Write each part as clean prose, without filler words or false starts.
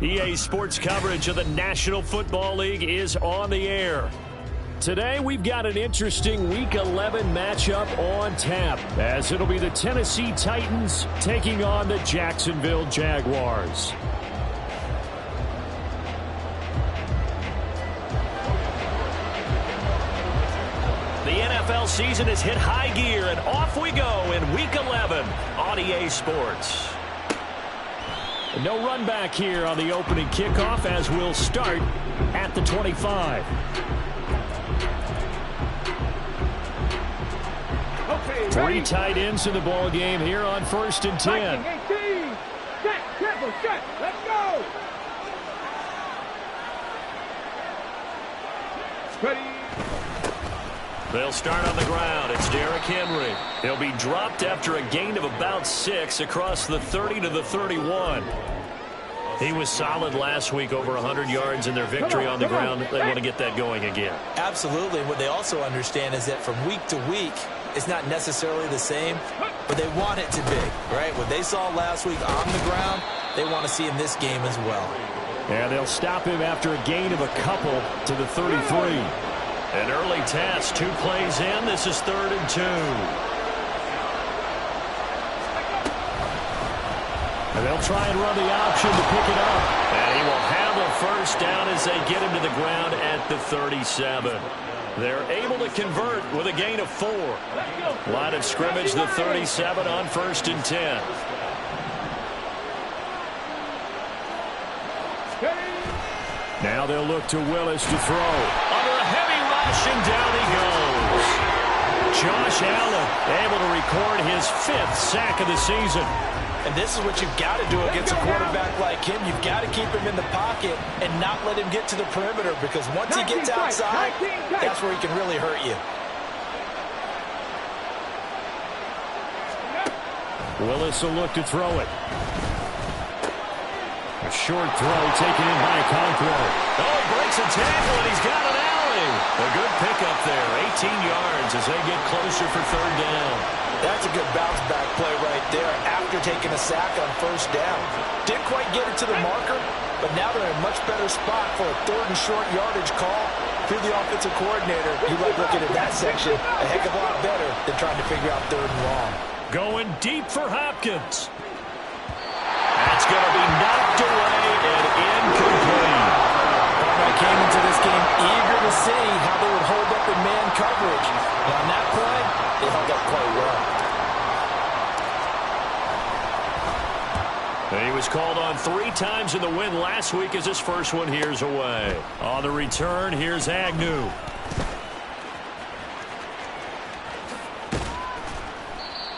EA Sports coverage of the National Football League is on the air. Today, we've got an interesting Week 11 matchup on tap, as it'll be the Tennessee Titans taking on the Jacksonville Jaguars. The NFL season has hit high gear, and off we go in Week 11 on EA Sports. No run back here on the opening kickoff, as we'll start at the 25. Okay, three tight ends in the ball game here on 1st and 10. Let's go. Ready. They'll start on the ground. It's Derrick Henry. He'll be dropped after a gain of about 6 across the 30 to the 31. He was solid last week, over 100 yards in their victory on the ground. They want to get that going again. Absolutely. What they also understand is that from week to week, it's not necessarily the same, but they want it to be, right? What they saw last week on the ground, they want to see in this game as well. And they'll stop him after a gain of a couple to the 33. An early test, 2 plays in. This is 3rd and 2. And they'll try and run the option to pick it up. And he will have a first down as they get him to the ground at the 37. They're able to convert with a gain of 4. Line of scrimmage, the 37 on 1st and 10. Now they'll look to Willis to throw. Under a heavy rush, and down he goes. Josh Allen able to record his 5th sack of the season. And this is what you've got to do against a quarterback like him. You've got to keep him in the pocket and not let him get to the perimeter, because once he gets outside, that's where he can really hurt you. Willis will look to throw it. A short throw taken in by Conquo. Oh, he breaks a tackle, and he's got an alley. A good pickup there, 18 yards as they get closer for 3rd down. That's a good bounce-back play right there after taking a sack on 1st down. Didn't quite get it to the marker, but now they're in a much better spot for a 3rd and short yardage call. If you're the offensive coordinator, you like looking at that section a heck of a lot better than trying to figure out 3rd and long. Going deep for Hopkins. That's going to be knocked away and incomplete. I came into this game eager to see how they would hold up in man coverage. And on that play, they held up quite well. He was called on 3 times in the win last week, as his first one here's away. On the return, here's Agnew.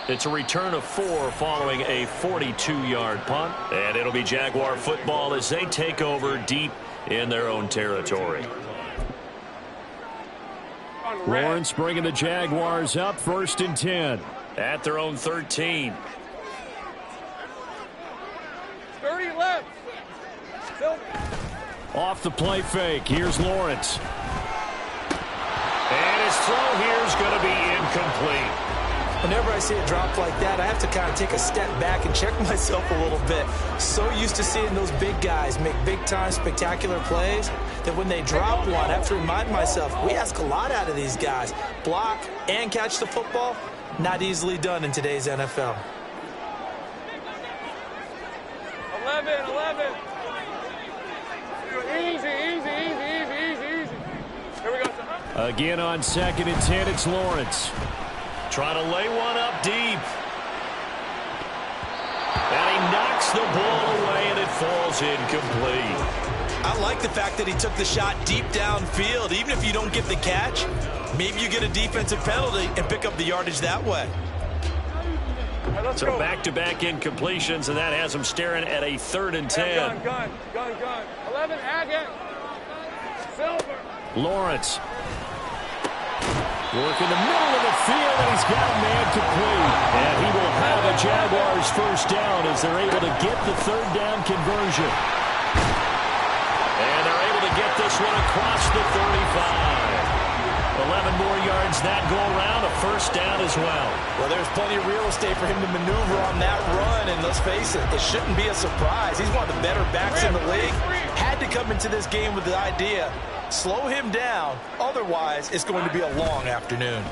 It's a return of 4 following a 42-yard punt. And it'll be Jaguar football as they take over deep in their own territory. Lawrence bringing the Jaguars up, 1st and 10 at their own 13. 30 left. Off the play fake, here's Lawrence. And his throw here is going to be incomplete. Whenever I see a drop like that, I have to kind of take a step back and check myself a little bit. So used to seeing those big guys make big-time, spectacular plays that when they drop one, I have to remind myself, we ask a lot out of these guys. Block and catch the football, not easily done in today's NFL. 11. Easy. Here we go. Again on 2nd and 10, it's Lawrence. Trying to lay one up deep. And he knocks the ball away, and it falls incomplete. I like the fact that he took the shot deep downfield. Even if you don't get the catch, maybe you get a defensive penalty and pick up the yardage that way. So back-to-back incompletions, and that has him staring at a 3rd and 10. Gun. 11, Agate. Silver. Lawrence. Work in the middle of the field, and he's got a man complete. And he will have a Jaguars first down as they're able to get the 3rd down conversion. And they're able to get this one across the 35. 11 more yards that go around, a first down as well. Well, there's plenty of real estate for him to maneuver on that run, and let's face it, it shouldn't be a surprise. He's one of the better backs in the league. Had to come into this game with the idea, slow him down, otherwise it's going to be a long afternoon.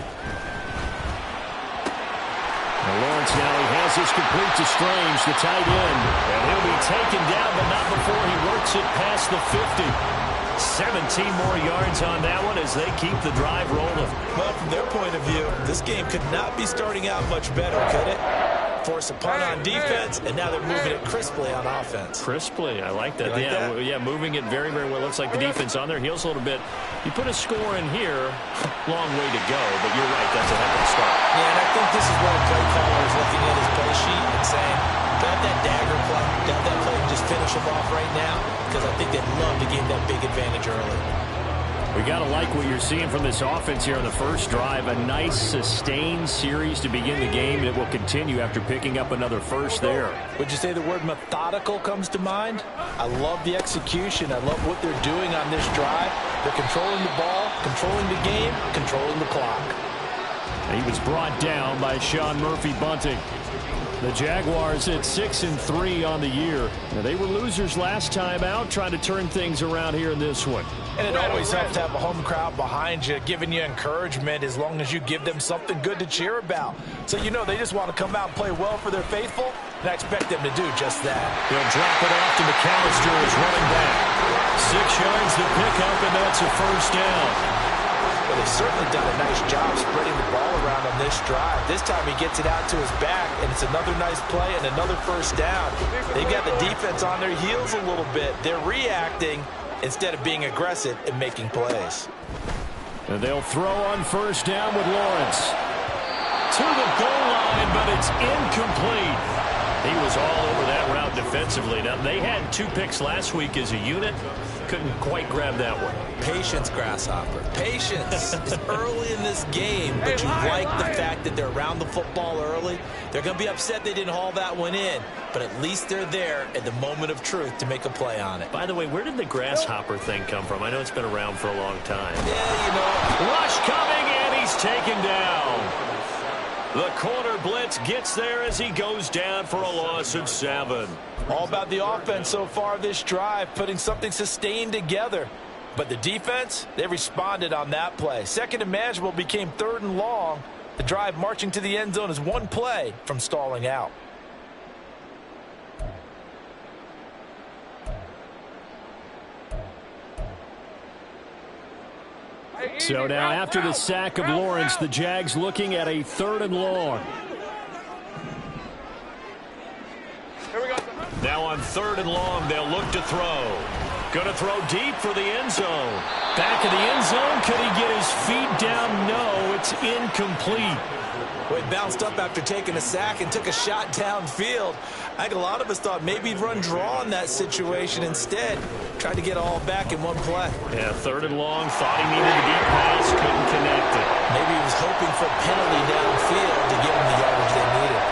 Lawrence now he has this complete to Strange, the tight end. And he'll be taken down, but not before he works it past the 50. 17 more yards on that one as they keep the drive rolling. Well, from their point of view, this game could not be starting out much better, could it? Force a punt on defense, and now they're moving it crisply on offense. Crisply, I like that. Like that? Yeah, moving it very, very well. Looks like the defense on their heels a little bit. You put a score in here, long way to go, but you're right, that's a heck of a start. Yeah, and I think this is where a play caller is looking at his play sheet and saying, grab that dagger play, grab that play and just finish them off right now, because I think they'd love to gain that big advantage early. We got to like what you're seeing from this offense here on the first drive. A nice, sustained series to begin the game, and it will continue after picking up another first there. Would you say the word methodical comes to mind? I love the execution. I love what they're doing on this drive. They're controlling the ball, controlling the game, controlling the clock. And he was brought down by Sean Murphy-Bunting. The Jaguars at 6-3 on the year. Now, they were losers last time out, trying to turn things around here in this one. And it always helps to have a home crowd behind you, giving you encouragement as long as you give them something good to cheer about. So you know they just want to come out and play well for their faithful, and I expect them to do just that. He'll drop it off to McAllister as running back. 6 yards to pick up, and that's a first down. Well, they've certainly done a nice job spreading the ball around on this drive. This time he gets it out to his back, and it's another nice play and another first down. They've got the defense on their heels a little bit. They're reacting instead of being aggressive and making plays. And they'll throw on first down with Lawrence. To the goal line, but it's incomplete. He was all over that route defensively. Now, they had 2 picks last week as a unit. Couldn't quite grab that one. Patience, Grasshopper. Patience. It's early in this game, but you like the fact that they're around the football early. They're going to be upset they didn't haul that one in, but at least they're there at the moment of truth to make a play on it. By the way, where did the grasshopper thing come from? I know it's been around for a long time. Yeah, you know. Rush coming, and he's taken down. The corner blitz gets there as he goes down for a loss of 7. All about the offense so far this drive, putting something sustained together. But the defense, they responded on that play. Second and manageable became 3rd and long. The drive marching to the end zone is 1 play from stalling out. So now after the sack of Lawrence, the Jags looking at a 3rd and long. Now on 3rd and long, they'll look to throw. Going to throw deep for the end zone. Back of the end zone. Could he get his feet down? No, it's incomplete. Well, he bounced up after taking a sack and took a shot downfield. I think a lot of us thought maybe he'd run draw in that situation instead. Tried to get it all back in 1 play. Yeah, 3rd and long. Thought he needed a deep pass. Couldn't connect it. Maybe he was hoping for a penalty downfield to give him the yardage they needed.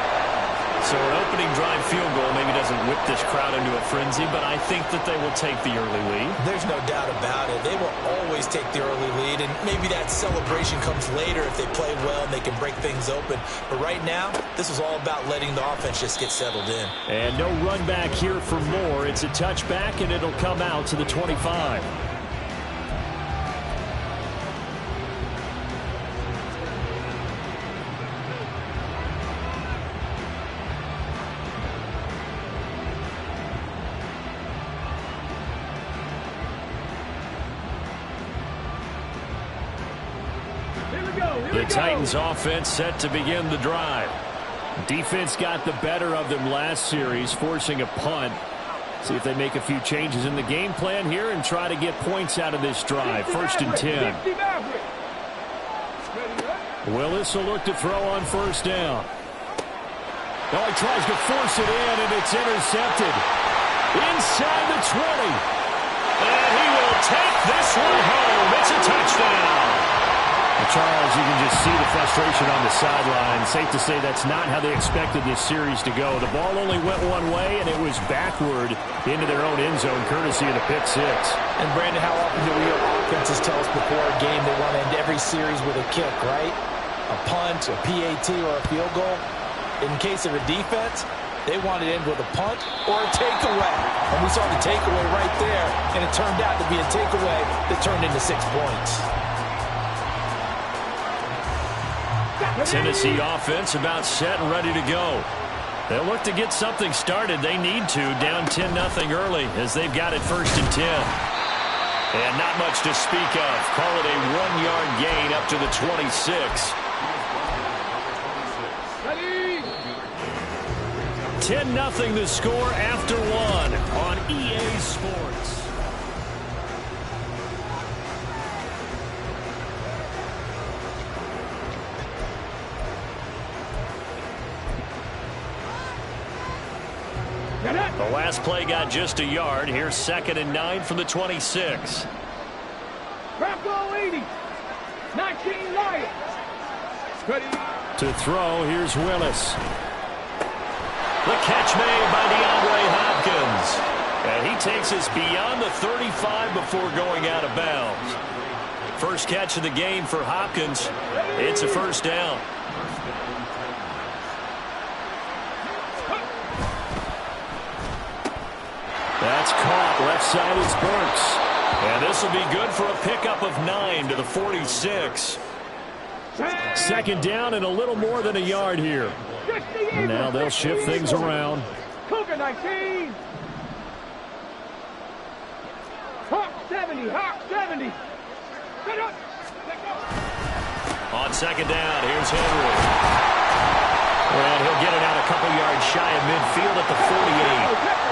So an opening drive field goal maybe doesn't whip this crowd into a frenzy, but I think that they will take the early lead. There's no doubt about it. They will always take the early lead, and maybe that celebration comes later if they play well and they can break things open. But right now, this is all about letting the offense just get settled in. And no run back here for more. It's a touchback, and it'll come out to the 25. The Titans offense set to begin the drive. Defense got the better of them last series, forcing a punt. See if they make a few changes in the game plan here and try to get points out of this drive. 1st and 10. Willis will look to throw on first down. Oh, he tries to force it in, and it's intercepted. Inside the 20. And he will take this one home. It's a touchdown. Charles, you can just see the frustration on the sideline. Safe to say that's not how they expected this series to go. The ball only went one way, and it was backward into their own end zone, courtesy of the pick six. And, Brandon, how often do we hear offenses tell us before a game they want to end every series with a kick, right? A punt, a PAT, or a field goal. In case of a defense, they want to end with a punt or a takeaway. And we saw the takeaway right there, and it turned out to be a takeaway that turned into 6 points. Tennessee offense about set and ready to go. They'll look to get something started. They need to, down 10-0 early as they've got it 1st and 10. And not much to speak of. Call it a 1-yard gain up to the 26. 10-0 the score after 1 on EA Sports. The last play got just a yard. Here's 2nd and 9 from the 26. Bronco 80. 19 Lions. To throw, here's Willis. The catch made by DeAndre Hopkins. And he takes us beyond the 35 before going out of bounds. First catch of the game for Hopkins. It's a 1st down. That's caught. Left side is Burks. And this will be good for a pickup of 9 to the 46. 2nd down and a little more than a yard here. And now they'll shift things around. Cougar 19. Hawk 70. Hawk 70. On 2nd down, here's Henry. And he'll get it out a couple yards shy of midfield at the 48.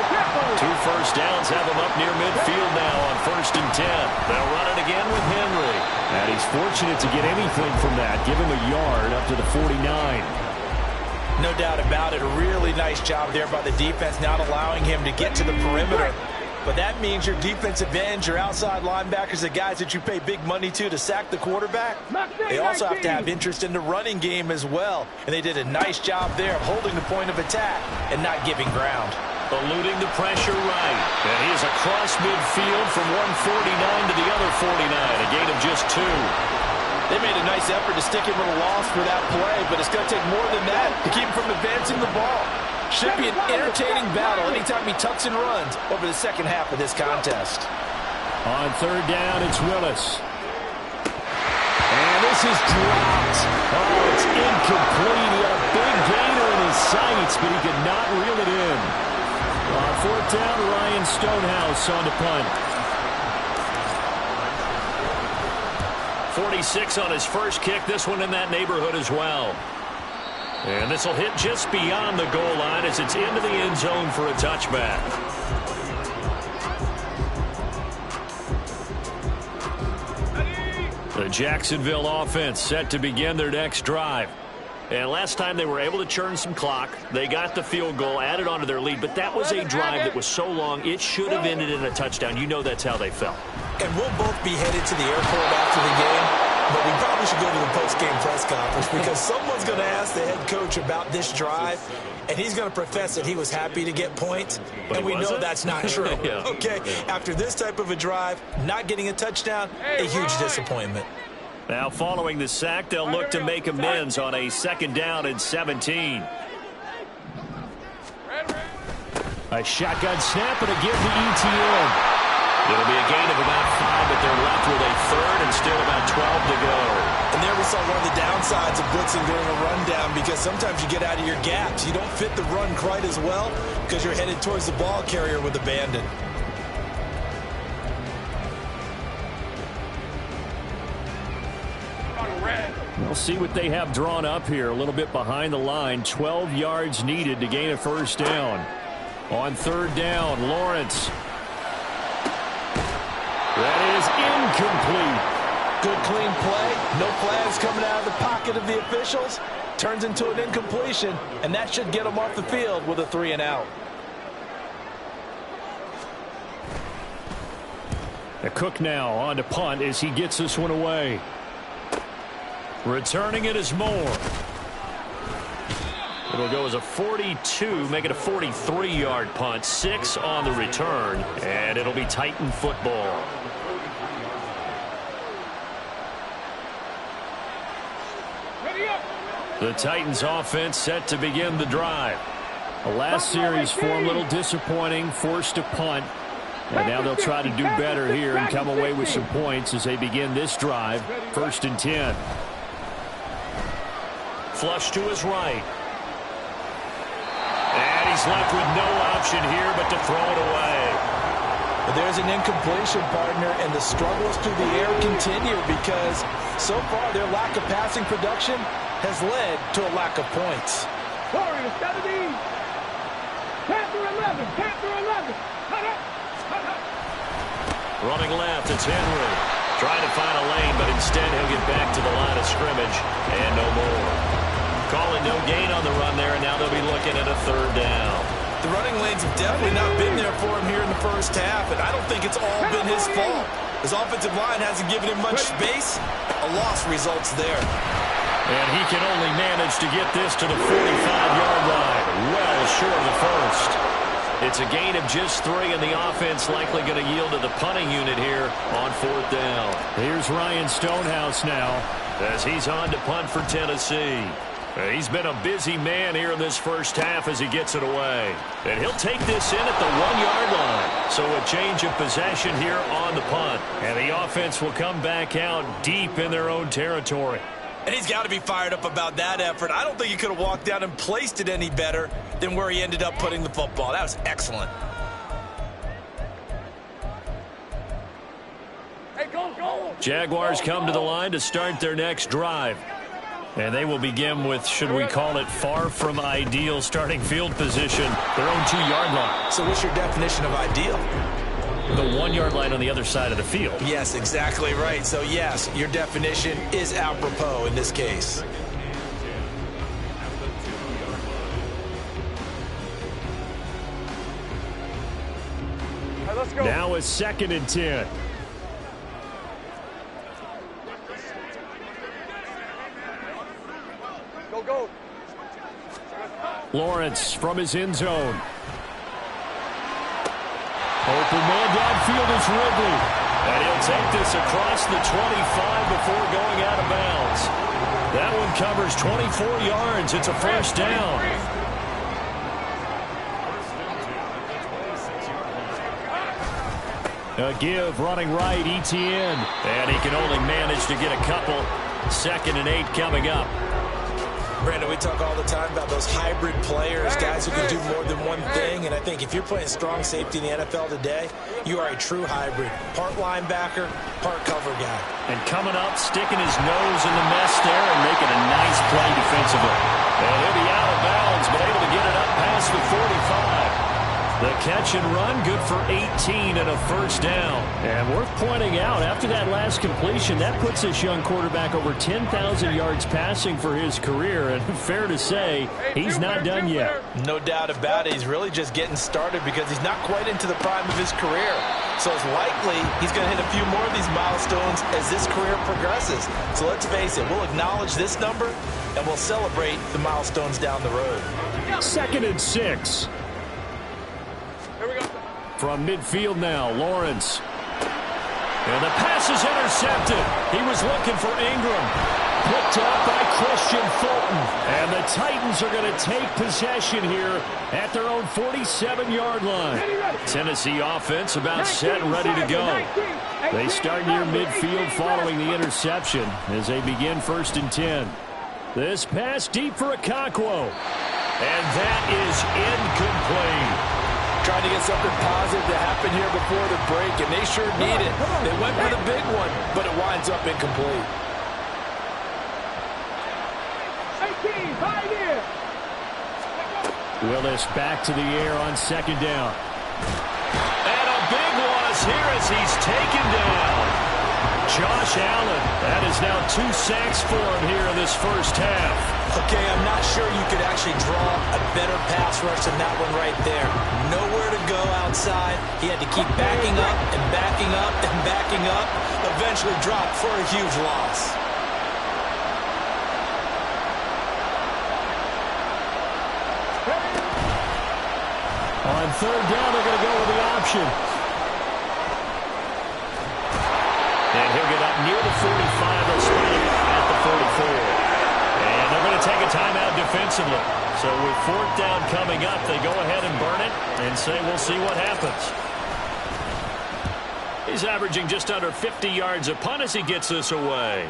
2 first downs have him up near midfield now on 1st and 10. They'll run it again with Henry. And he's fortunate to get anything from that. Give him a yard up to the 49. No doubt about it. A really nice job there by the defense, not allowing him to get to the perimeter. But that means your defensive ends, your outside linebackers, the guys that you pay big money to sack the quarterback, they also have to have interest in the running game as well. And they did a nice job there of holding the point of attack and not giving ground. Eluding the pressure right. And he is across midfield from one 49 to the other 49. A gain of just 2. They made a nice effort to stick him with a loss for that play, but it's going to take more than that to keep him from advancing the ball. Should be an entertaining battle anytime he tucks and runs over the second half of this contest. On 3rd down, it's Willis. And this is dropped. Oh, it's incomplete. He had a big gainer in his sights, but he could not reel it in. On 4th down, Ryan Stonehouse on the punt. 46 on his first kick. This one in that neighborhood as well. And this will hit just beyond the goal line as it's into the end zone for a touchback. The Jacksonville offense set to begin their next drive. And last time they were able to churn some clock. They got the field goal, added on to their lead. But that was a drive that was so long, it should have ended in a touchdown. You know that's how they felt. And we'll both be headed to the airport after the game. But we probably should go to the post-game press conference because someone's going to ask the head coach about this drive, and he's going to profess that he was happy to get points, and we know that's not true. Yeah. Okay, after this type of a drive, not getting a touchdown, a huge disappointment. Now, following the sack, they'll look to make amends on a 2nd down and 17. A shotgun snap and a give to ETN. It'll be a gain of about 5, but they're left with a 3rd and still about 12 to go. And there we saw one of the downsides of blitzing during a rundown because sometimes you get out of your gaps. You don't fit the run quite as well because you're headed towards the ball carrier with abandon. We'll see what they have drawn up here. A little bit behind the line. 12 yards needed to gain a 1st down. On 3rd down, Lawrence. That is incomplete. Good clean play. No flags coming out of the pocket of the officials. Turns into an incompletion, and that should get them off the field with a 3 and out. Cook now on to punt as he gets this one away. Returning it is Moore. It'll go as a 42, make it a 43-yard punt. 6 on the return, and it'll be Titan football. The Titans offense set to begin the drive. The last series for them a little disappointing, forced a punt. And now they'll try to do better here and come away with some points as they begin this drive. 1st and 10. Flush to his right. And he's left with no option here but to throw it away. But there's an incompletion, partner, and the struggles through the air continue because so far their lack of passing production has led to a lack of points. Warriors 70. Panther 11. Panther 11. Cut up. Cut up. Running left, it's Henry. Trying to find a lane, but instead he'll get back to the line of scrimmage and no more. Calling no gain on the run there, and now they'll be looking at a 3rd down. The running lanes have definitely not been there for him here in the first half, and I don't think it's all been his fault. His offensive line hasn't given him much space. A loss results there. And he can only manage to get this to the 45-yard line, well short of the first. It's a gain of just 3, and the offense likely going to yield to the punting unit here on 4th down. Here's Ryan Stonehouse now as he's on to punt for Tennessee. He's been a busy man here in this first half as he gets it away. And he'll take this in at the 1-yard line. So a change of possession here on the punt. And the offense will come back out deep in their own territory. And he's got to be fired up about that effort. I don't think he could have walked down and placed it any better than where he ended up putting the football. That was excellent. Hey, go. Jaguars come to the line to start their next drive. And they will begin with, should we call it, far from ideal starting field position, their own 2-yard line. So what's your definition of ideal? The 1-yard line on the other side of the field. Yes, exactly right. So, yes, your definition is apropos in this case. Right, let's go. Now it's 2nd and 10. Go. Lawrence from his end zone. Open man downfield is Ridley. And he'll take this across the 25 before going out of bounds. That one covers 24 yards. It's a 1st down. A give running right, Etienne. And he can only manage to get a couple. 2nd and 8 coming up. Brandon, we talk all the time about those hybrid players, guys who can do more than one thing, and I think if you're playing strong safety in the NFL today, you are a true hybrid. Part linebacker, part cover guy. And coming up, sticking his nose in the mess there and making a nice play defensively. And he'll be out of bounds, but able to get it up past the 45. The catch and run, good for 18 and a 1st down. And worth pointing out, after that last completion, that puts this young quarterback over 10,000 yards passing for his career. And fair to say, he's not done yet. No doubt about it. He's really just getting started because he's not quite into the prime of his career. So it's likely he's going to hit a few more of these milestones as this career progresses. So let's face it, we'll acknowledge this number and we'll celebrate the milestones down the road. 2nd and 6. From midfield now, Lawrence. And the pass is intercepted. He was looking for Ingram. Picked up by Christian Fulton. And the Titans are going to take possession here at their own 47-yard line. Tennessee offense about set and ready to go. They start near midfield following the interception as they begin 1st and 10. This pass deep for Okonkwo. And that is incomplete. Trying to get something positive to happen here before the break, and they sure need it. They went for the big one, but it winds up incomplete. 18, high here. Willis back to the air on 2nd down. And a big one is here as he's taken down. Josh Allen, that is now 2 sacks for him here in this first half. Okay, I'm not sure you could actually draw a better pass rush than that one right there. Nowhere to go outside. He had to keep backing up and backing up and backing up. Eventually dropped for a huge loss. On third down, they're going to go with the option. And he'll get up near the 45. They'll spot him at the 44. And they're going to take a timeout defensively. So with fourth down coming up, they go ahead and burn it and say we'll see what happens. He's averaging just under 50 yards a punt as he gets this away.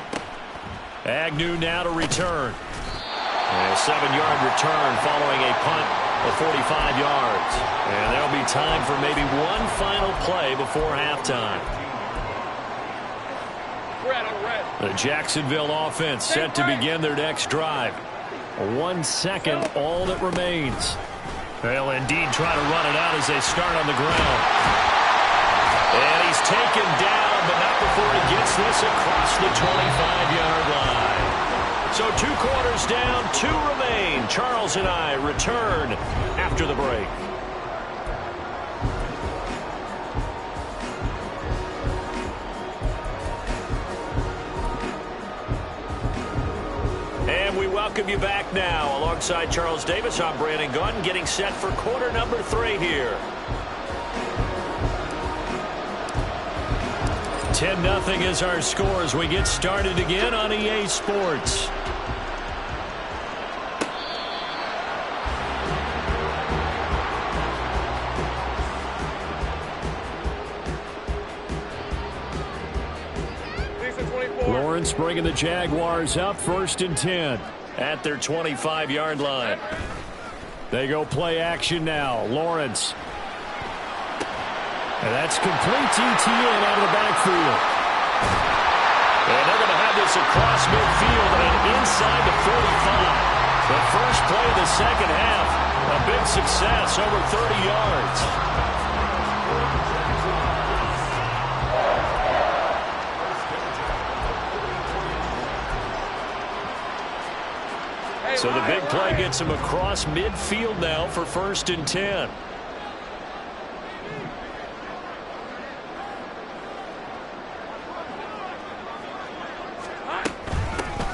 Agnew now to return. And a 7-yard return following a punt of 45 yards. And there'll be time for maybe one final play before halftime. The Jacksonville offense set to begin their next drive. 1 second, all that remains. They'll indeed try to run it out as they start on the ground. And he's taken down, but not before he gets this across the 25-yard line. So 2 quarters down, 2 remain. Charles and I return after the break. And we welcome you back now. Alongside Charles Davis, I'm Brandon Gaudin, getting set for quarter number 3 here. 10-0 is our score as we get started again on EA Sports. Lawrence bringing the Jaguars up 1st and 10 at their 25-yard line. They go play action now. Lawrence. And that's complete to ETN out of the backfield. And they're going to have this across midfield and inside the 45. The first play of the second half, a big success, over 30 yards. So the big play gets him across midfield now for 1st and 10.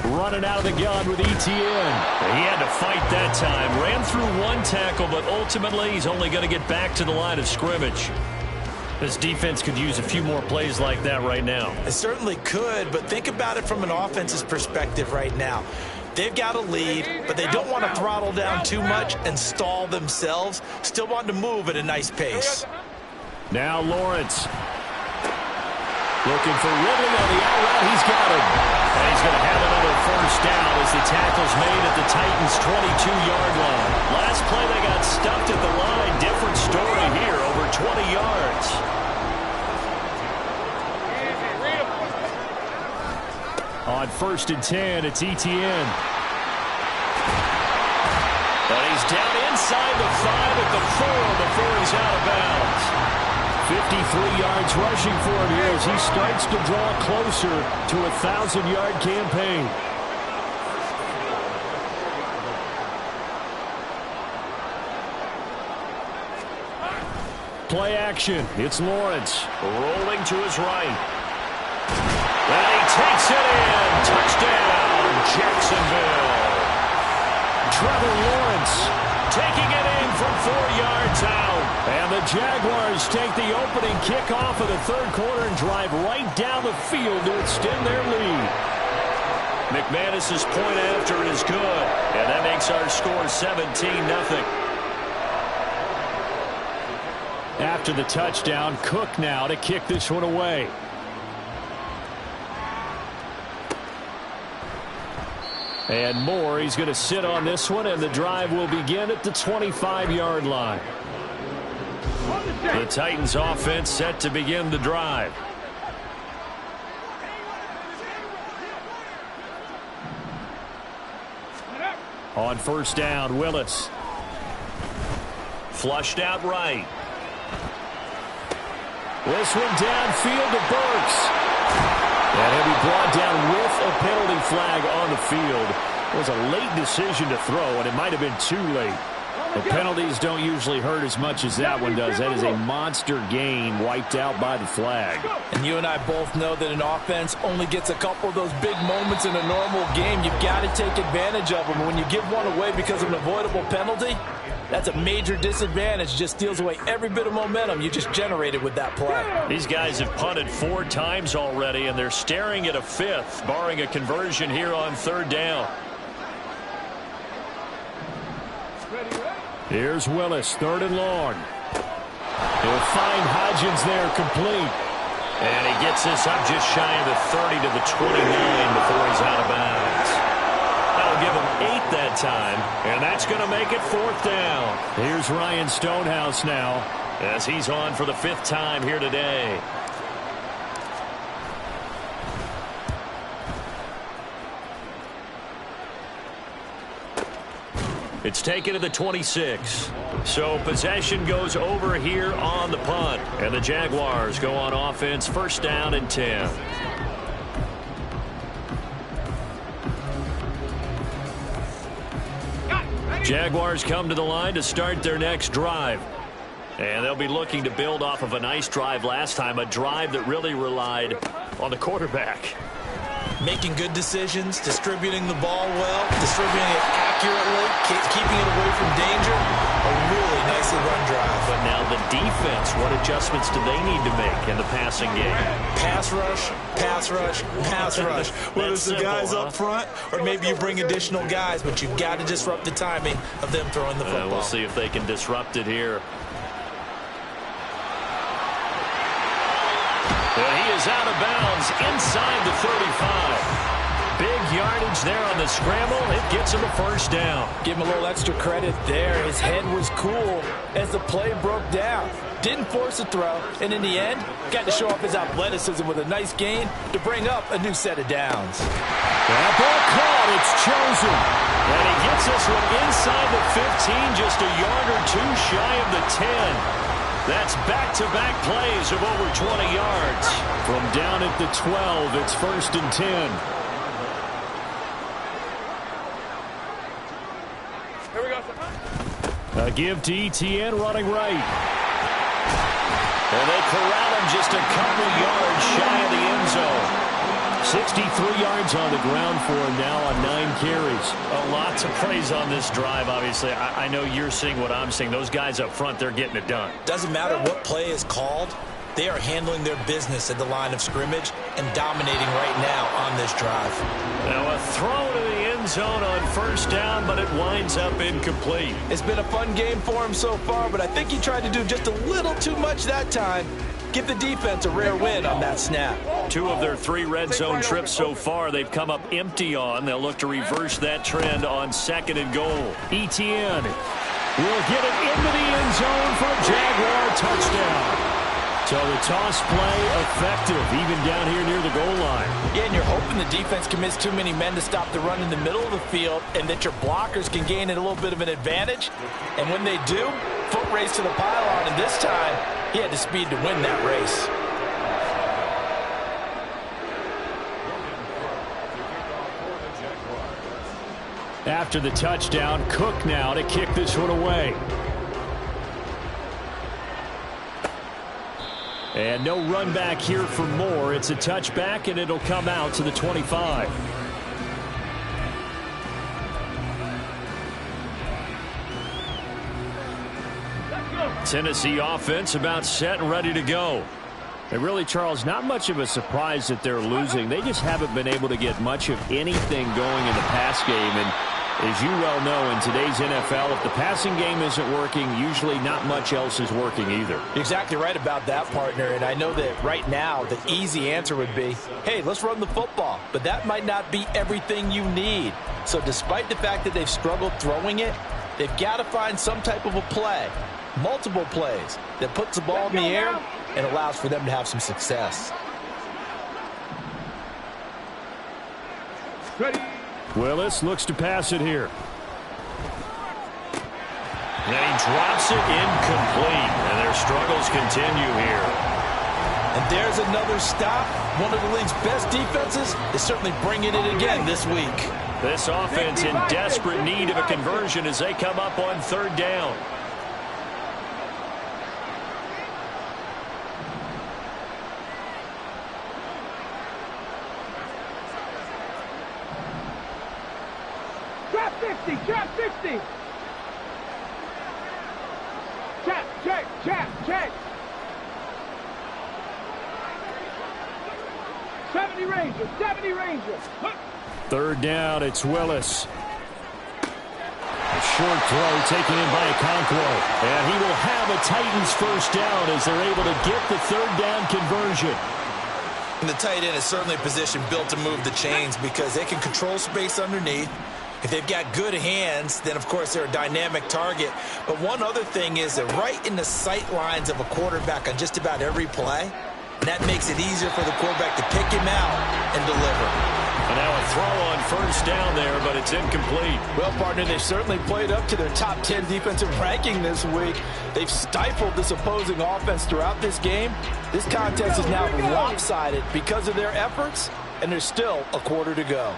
Running out of the gun with ETN. He had to fight that time. Ran through 1 tackle, but ultimately he's only going to get back to the line of scrimmage. This defense could use a few more plays like that right now. It certainly could, but think about it from an offense's perspective right now. They've got a lead, but they don't want to throttle down too much and stall themselves. Still want to move at a nice pace. Now Lawrence. Looking for Ridley on the out route. He's got him. And he's going to have another first down as the tackle's made at the Titans' 22-yard line. Last play they got stuffed at the line. Different story here, over 20 yards. On 1st and 10, it's ETN. But he's down inside the 5 at the 4 before he's out of bounds. 53 yards rushing for him here as he starts to draw closer to a 1,000-yard campaign. Play action. It's Lawrence rolling to his right. And he takes it in. Touchdown, Jacksonville. Trevor Lawrence taking it in from 4 yards out. And the Jaguars take the opening kickoff of the 3rd quarter and drive right down the field to extend their lead. McManus's point after is good. And that makes our score 17-0. After the touchdown, Cook now to kick this one away. And Moore, he's going to sit on this one, and the drive will begin at the 25-yard line. The Titans offense set to begin the drive. On 1st down, Willis. Flushed out right. This one downfield to Burks. And he'll be brought down with a penalty flag on the field. It was a late decision to throw, and it might have been too late. The penalties don't usually hurt as much as that one does. That is a monster gain wiped out by the flag. And you and I both know that an offense only gets a couple of those big moments in a normal game. You've got to take advantage of them. When you give one away because of an avoidable penalty, That's a major disadvantage. Just steals away every bit of momentum you just generated with that play. These guys have punted 4 times already, and they're staring at a 5th, barring a conversion here on 3rd down. Here's Willis, 3rd and long. He'll find Hodgins there, complete. And he gets this up just shy of the 30 to the 29 before he's out of bounds. That'll give him 8 that time, and that's going to make it 4th down. Here's Ryan Stonehouse now, as he's on for the 5th time here today. It's taken to the 26. So possession goes over here on the punt. And the Jaguars go on offense, 1st down and 10. Jaguars come to the line to start their next drive. And they'll be looking to build off of a nice drive last time, a drive that really relied on the quarterback. Making good decisions, distributing the ball well, distributing it accurately, keeping it away from danger. A really nicely run drive. But now the defense, what adjustments do they need to make in the passing game? Pass rush, pass rush, pass rush. Whether it's the guys up front or maybe you bring additional guys, but you've got to disrupt the timing of them throwing the football. We'll see if they can disrupt it here. He is out of bounds inside the 35. Big yardage there on the scramble. It gets him a 1st down. Give him a little extra credit there. His head was cool as the play broke down. Didn't force a throw, and in the end, got to show off his athleticism with a nice gain to bring up a new set of downs. That ball caught. It's chosen. And he gets this one inside the 15, just a yard or 2 shy of the 10. That's back-to-back plays of over 20 yards. From down at the 12, it's 1st and 10. Here we go. A give to Etienne running right. And they corral him just a couple yards shy of the end zone. 63 yards on the ground for him now on 9 carries. A lot to praise on this drive, obviously. I know you're seeing what I'm seeing. Those guys up front, they're getting it done. Doesn't matter what play is called. They are handling their business at the line of scrimmage and dominating right now on this drive. Now a throw to the end zone on 1st down, but it winds up incomplete. It's been a fun game for him so far, but I think he tried to do just a little too much that time. Give the defense a rare win on that snap. 2 of their 3 red zone trips so far they've come up empty on. They'll look to reverse that trend on 2nd and goal. Etienne will get it into the end zone for a Jaguar touchdown. So the toss play effective, even down here near the goal line. Yeah, and you're hoping the defense commits too many men to stop the run in the middle of the field and that your blockers can gain a little bit of an advantage. And when they do, foot race to the pylon, and this time he had the speed to win that race. After the touchdown, Cook now to kick this one away. And no run back here for Moore. It's a touchback, and it'll come out to the 25. Tennessee offense about set and ready to go. And really, Charles, not much of a surprise that they're losing. They just haven't been able to get much of anything going in the pass game. And as you well know, in today's NFL, if the passing game isn't working, usually not much else is working either. You're exactly right about that, partner. And I know that right now the easy answer would be, hey, let's run the football. But that might not be everything you need. So despite the fact that they've struggled throwing it, they've got to find some type of a play, multiple plays, that puts the ball in the air and allows for them to have some success. Ready. Willis looks to pass it here. And he drops it incomplete. And their struggles continue here. And there's another stop. One of the league's best defenses is certainly bringing it again this week. This offense in desperate need of a conversion as they come up on 3rd down. Drop 50, drop 50. 70 Ranger, 70 Ranger. Third down, it's Willis. A short throw taken in by Okonkwo. And he will have a Titans first down as they're able to get the third down conversion. And the tight end is certainly a position built to move the chains because they can control space underneath. If they've got good hands, then, of course, they're a dynamic target. But one other thing is they're right in the sight lines of a quarterback on just about every play. And that makes it easier for the quarterback to pick him out and deliver. And now a throw on first down there, but it's incomplete. Well, partner, they've certainly played up to their top 10 defensive ranking this week. They've stifled this opposing offense throughout this game. This contest is now lopsided because of their efforts, and there's still a quarter to go.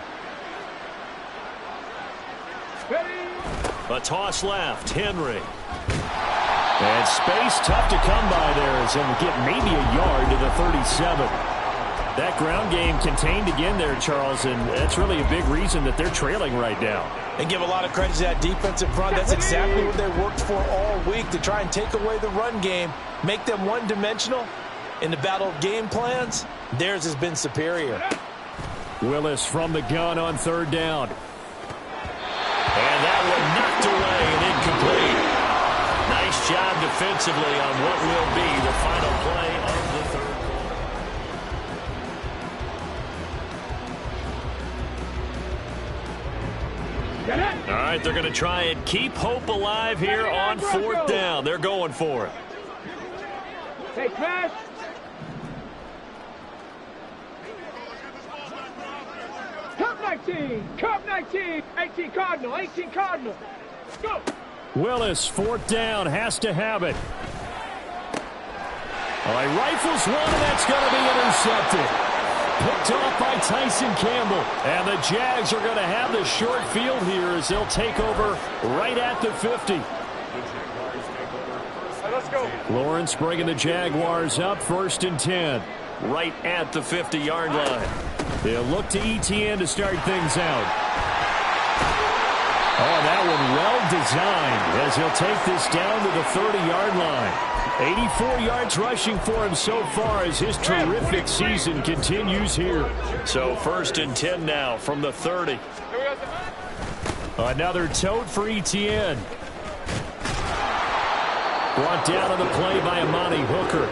A toss left, Henry. And space tough to come by there as they'll get maybe a yard to the 37. That ground game contained again there, Charles, and that's really a big reason that they're trailing right now. And give a lot of credit to that defensive front. That's exactly what they worked for all week, to try and take away the run game, make them one-dimensional. In the battle of game plans, theirs has been superior. Willis from the gun on third down. And that one knocked away and incomplete. Nice job defensively on what will be the final play of the third quarter. All right, they're going to try and keep hope alive here on fourth down. They're going for it. Hey, Crash. Cup 19, 18 Cardinal, 18 Cardinal. Go. Willis, fourth down, has to have it. All right, rifles one, and that's going to be intercepted. Picked off by Tyson Campbell. And the Jags are going to have the short field here as they'll take over right at the 50. Let's go. Lawrence bringing the Jaguars up, 1st and 10. Right at the 50-yard line. They'll look to ETN to start things out. Oh, that one well designed as he'll take this down to the 30-yard line. 84 yards rushing for him so far as his terrific season continues here. So 1st and 10 now from the 30. Another tote for ETN. Brought down on the play by Amani Hooker.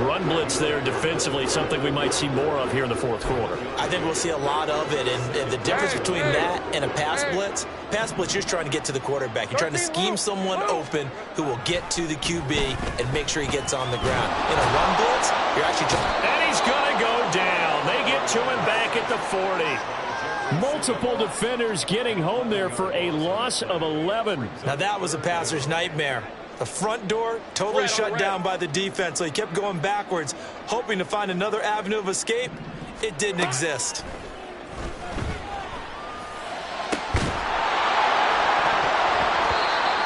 Run blitz there defensively, something we might see more of here in the fourth quarter. I think we'll see a lot of it, and the difference between that and a pass blitz, you're just trying to get to the quarterback. You're trying to scheme someone open who will get to the QB and make sure he gets on the ground. In a run blitz, you're actually trying. And he's going to go down. They get to him back at the 40. Multiple defenders getting home there for a loss of 11. Now that was a passer's nightmare. The front door totally shut down by the defense, so he kept going backwards, hoping to find another avenue of escape. It didn't exist.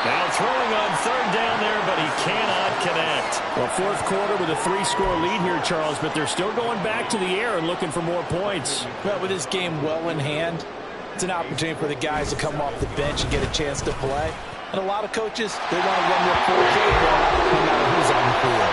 Now throwing on third down there, but he cannot connect. Well, fourth quarter with a 3-score lead here, Charles, but they're still going back to the air and looking for more points. Well, with this game well in hand, it's an opportunity for the guys to come off the bench and get a chance to play. And a lot of coaches, they want to run their full playbook no matter who's on the field.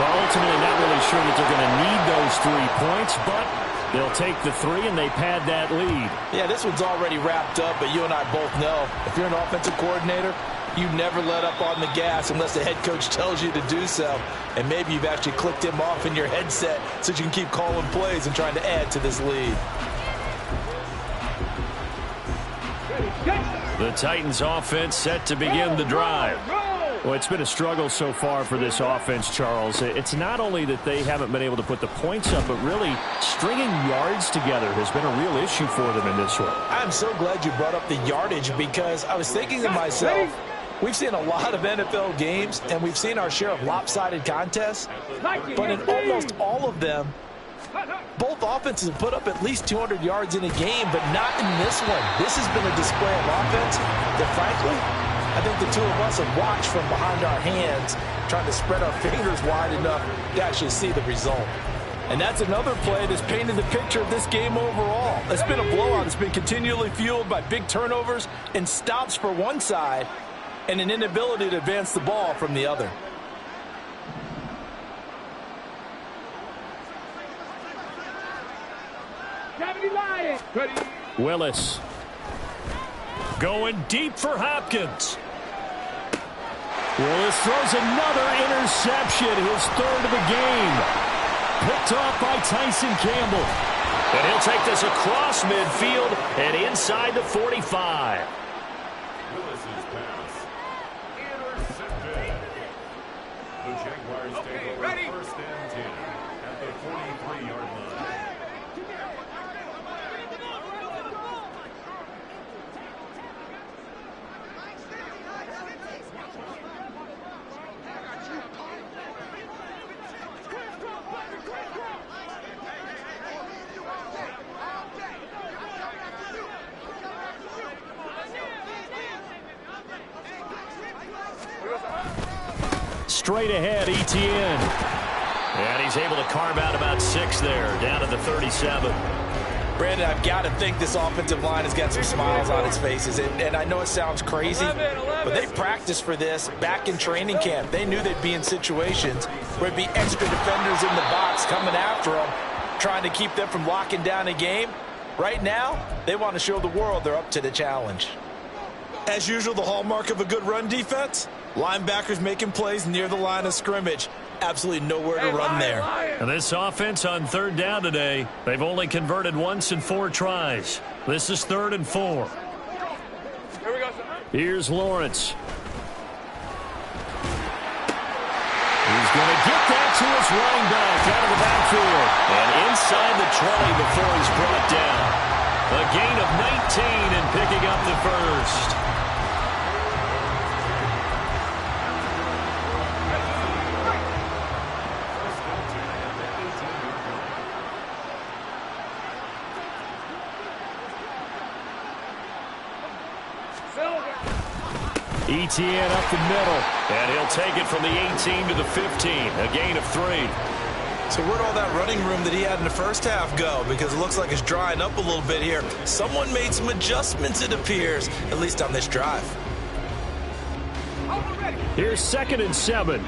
Well, ultimately, not really sure that they're going to need those 3 points, but they'll take the 3 and they pad that lead. Yeah, this one's already wrapped up, but you and I both know if you're an offensive coordinator, you never let up on the gas unless the head coach tells you to do so. And maybe you've actually clicked him off in your headset so you can keep calling plays and trying to add to this lead. The Titans offense set to begin the drive. Well, it's been a struggle so far for this offense, Charles. It's not only that they haven't been able to put the points up, but really stringing yards together has been a real issue for them in this one. I'm so glad you brought up the yardage because I was thinking to myself, we've seen a lot of NFL games and we've seen our share of lopsided contests, but in almost all of them, both offenses have put up at least 200 yards in a game, but not in this one. This has been a display of offense that, frankly, I think the two of us have watched from behind our hands, trying to spread our fingers wide enough to actually see the result. And that's another play that's painted the picture of this game overall. It's been a blowout. It's been continually fueled by big turnovers and stops for one side and an inability to advance the ball from the other. Ready. Willis. Going deep for Hopkins. Willis throws another interception, his third of the game. Picked off by Tyson Campbell. And he'll take this across midfield and inside the 45. Willis's pass intercepted. The Jaguars take over first and 10 at the 43-yard line. Straight ahead, Etienne. And he's able to carve out about 6 there, down to the 37. Brandon, I've got to think this offensive line has got some smiles on its faces. And I know it sounds crazy, but they practiced for this back in training camp. They knew they'd be in situations where there'd be extra defenders in the box coming after them, trying to keep them from locking down a game. Right now, they want to show the world they're up to the challenge. As usual, the hallmark of a good run defense, linebackers making plays near the line of scrimmage. Absolutely nowhere to run there. And this offense on third down today, they've only converted once in 4 tries. This is 3rd and 4. Here we go, sir. Here's Lawrence. He's going to get that to his running back out of the backfield. And inside the 20 before he's brought down. A gain of 19 and picking up the first. Etienne up the middle, and he'll take it from the 18 to the 15, a gain of 3. So where'd all that running room that he had in the first half go? Because it looks like it's drying up a little bit here. Someone made some adjustments, it appears, at least on this drive. Here's 2nd and 7.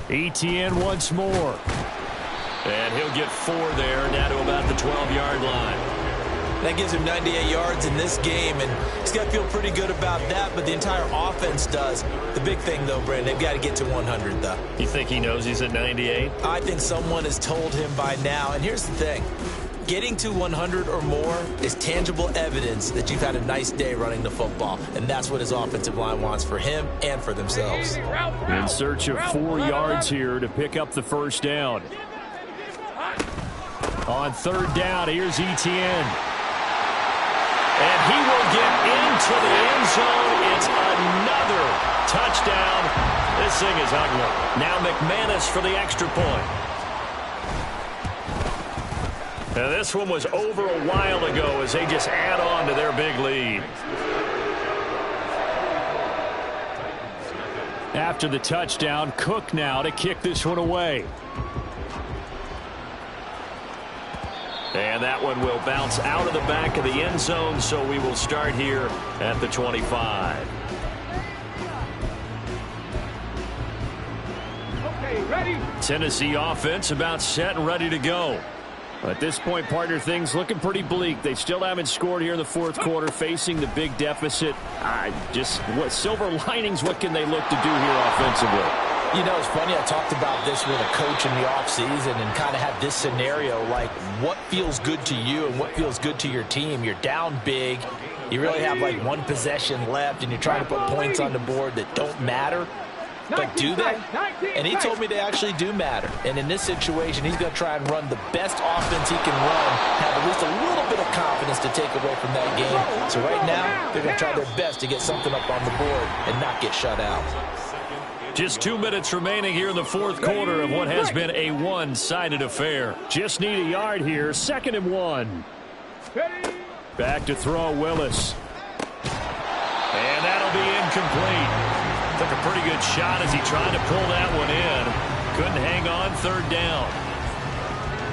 Etienne once more. And he'll get 4 there, now to about the 12-yard line. That gives him 98 yards in this game, and he's got to feel pretty good about that, but the entire offense does. The big thing, though, Brandon, they've got to get to 100, though. You think he knows he's at 98? I think someone has told him by now, and here's the thing. Getting to 100 or more is tangible evidence that you've had a nice day running the football, and that's what his offensive line wants for him and for themselves. In search of 4 yards here to pick up the first down. On 3rd down, here's Etienne. And he will get into the end zone. It's another touchdown. This thing is ugly. Now McManus for the extra point. And this one was over a while ago as they just add on to their big lead. After the touchdown, Cook now to kick this one away. And that one will bounce out of the back of the end zone, so we will start here at the 25. Okay, ready. Tennessee offense about set and ready to go. At this point, partner, things looking pretty bleak. They still haven't scored here in the 4th quarter, facing the big deficit. What silver linings, what can they look to do here offensively? You know, it's funny, I talked about this with a coach in the offseason and kind of had this scenario, like what feels good to you and what feels good to your team. You're down big. You really have like 1 possession left, and you're trying to put points on the board that don't matter. But do they? And he told me they actually do matter. And in this situation, he's going to try and run the best offense he can run, have at least a little bit of confidence to take away from that game. So right now, they're going to try their best to get something up on the board and not get shut out. Just 2 minutes remaining here in the 4th quarter of what has been a one-sided affair. Just need a yard here. 2nd and 1. Back to throw, Willis. And that'll be incomplete. Took a pretty good shot as he tried to pull that one in. Couldn't hang on 3rd down.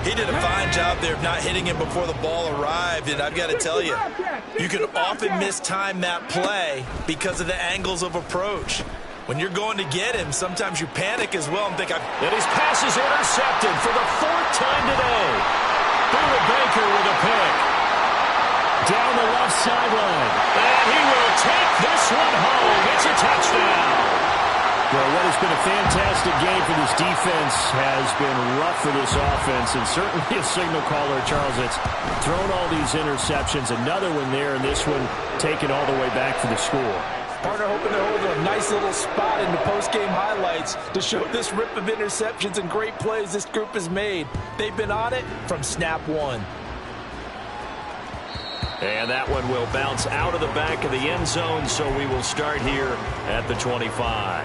He did a fine job there of not hitting him before the ball arrived, and I've got to tell you, you can often mistime that play because of the angles of approach. When you're going to get him, sometimes you panic as well and think, and his pass is intercepted for the 4th time today. Buda Baker with a pick. Down the left sideline. And he will take this one home. It's a touchdown. Well, what has been a fantastic game for this defense has been rough for this offense, and certainly a signal caller, Charles, that's thrown all these interceptions. Another one there, and this one taken all the way back for the score. Partner hoping to hold a nice little spot in the post-game highlights to show this rip of interceptions and great plays this group has made. They've been on it from snap one. And that one will bounce out of the back of the end zone, so we will start here at the 25.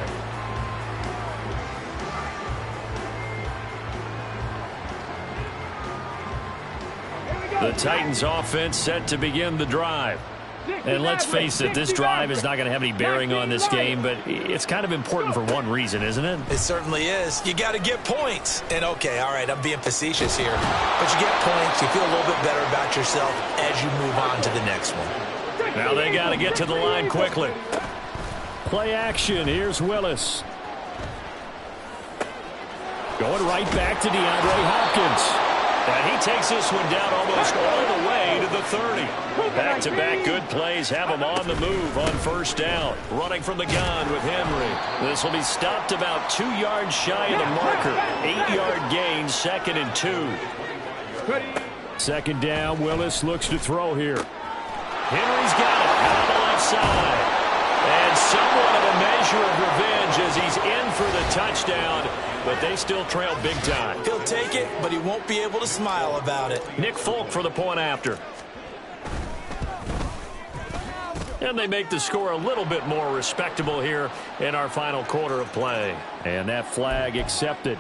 The Titans offense set to begin the drive. And let's face it, this drive is not going to have any bearing on this game, but it's kind of important for one reason, isn't it? It certainly is. You got to get points. And okay, all right, I'm being facetious here. But you get points, you feel a little bit better about yourself as you move on to the next one. Now they got to get to the line quickly. Play action. Here's Willis. Going right back to DeAndre Hopkins. And he takes this one down almost all the way to the 30. Back-to-back good plays have him on the move on first down. Running from the gun with Henry. This will be stopped about 2 yards shy of the marker. 8-yard gain, 2nd and 2. Second down, Willis looks to throw here. Henry's got it out on the left side. And somewhat of a measure of revenge as he's in for the touchdown. But they still trail big time. He'll take it, but he won't be able to smile about it. Nick Folk for the point after. And they make the score a little bit more respectable here in our final quarter of play. And that flag accepted.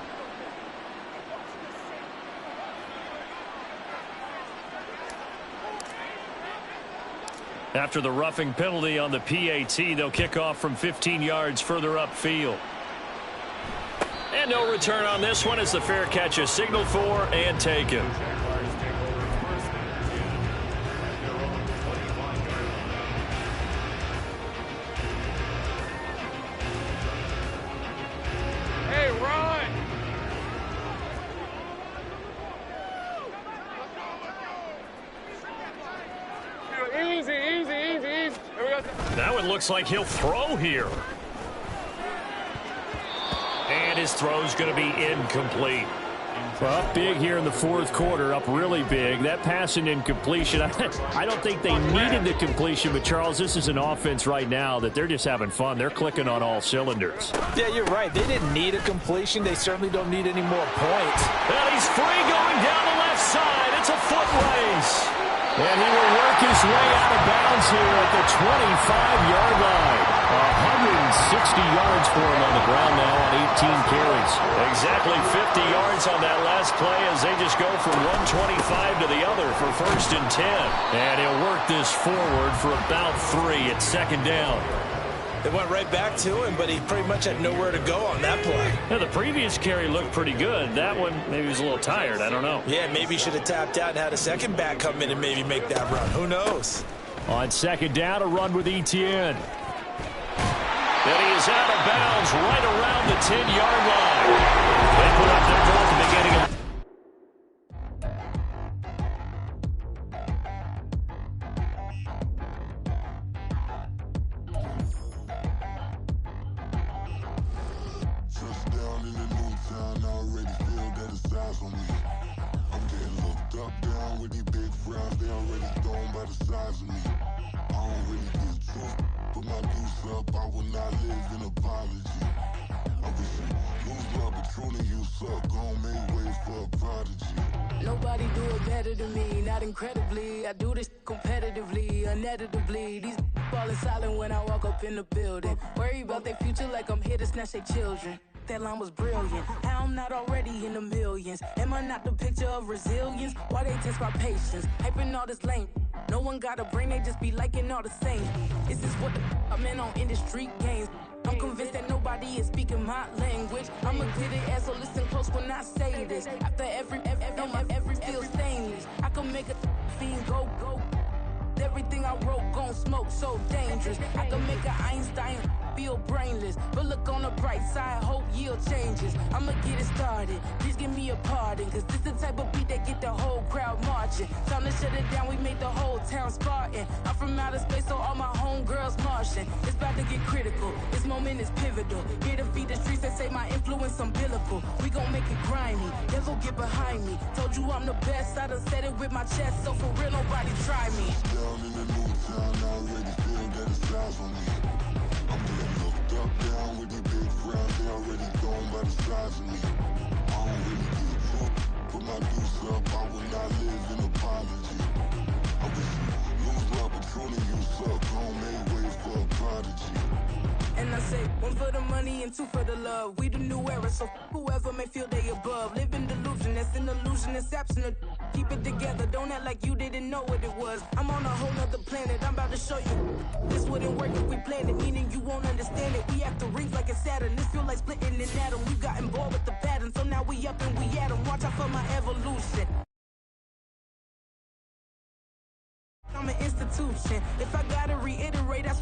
After the roughing penalty on the PAT, they'll kick off from 15 yards further upfield. And no return on this one as the fair catch is signaled for and taken. Hey, Ron! Easy, easy, easy, easy. That one looks like he'll throw here. And his throw's going to be incomplete. Well, up big here in the fourth quarter, up really big. That pass and incompletion, I don't think they needed the completion, but Charles, this is an offense right now that they're just having fun. They're clicking on all cylinders. Yeah, you're right. They didn't need a completion. They certainly don't need any more points. And he's free going down the left side. It's a foot race. And he will work his way out of bounds here at the 25-yard line. 160 yards for him on the ground now on 18 carries. Exactly 50 yards on that last play as they just go from 125 to the other for 1st and 10. And he'll work this forward for about 3 at 2nd down. They went right back to him, but he pretty much had nowhere to go on that play. Yeah, the previous carry looked pretty good. That one, maybe he was a little tired. I don't know. Yeah, maybe he should have tapped out and had a second back come in and maybe make that run. Who knows? On 2nd down, a run with Etienne. And he is out of bounds right around the 10-yard line. They put up their goal at the beginning of Nobody do it better than me, not incredibly. I do this competitively, uneditably. These falling silent when I walk up in the building. Worry about their future like I'm here to snatch their children. That line was brilliant. How I'm not already in the millions. Am I not the picture of resilience? Why they test my patience? Hyping all this lame. No one got a brain, they just be liking all the same. This is what the I'm in on industry games. I'm convinced that nobody is speaking my language. I'ma clear the air, so listen close when I say this. After every feel stainless. I can make a fiend go. Everything I wrote gon' smoke, so dangerous. I can make an Einstein feel brainless. But look on the bright side, hope yield changes. I'ma get it started, please give me a pardon. Cause this the type of beat that get the whole crowd marching. Time to shut it down, we made the whole town Spartan. I'm from outer space, so all my homegirls Martian. It's about to get critical, this moment is pivotal. Here to feed the streets, they say my influence umbilical. We gon' make it grimy, never get behind me. Told you I'm the best, I done said it with my chest. So for real, nobody try me. Down in the new town, I already feel that it's eyes on me. I'm getting looked up, down with the big crowd. They already gone by the size of me. I don't really give a fuck. Put my deuce up, I will not live in apology. I wish you lose the opportunity, you suck. Home made way for a prodigy. And I say, one for the money and two for the love. We the new era, so whoever may feel they above. Live in delusion, that's an illusion, it's absent. Keep it together, don't act like you didn't know what it was. I'm on a whole nother planet, I'm about to show you. This wouldn't work if we planned it, meaning you won't understand it. We act the rings like it's Saturn, this feel like splitting an atom. You gotten bored with the pattern, so now we up and we at 'em. Watch out for my evolution. I'm an institution. If I gotta reiterate, that's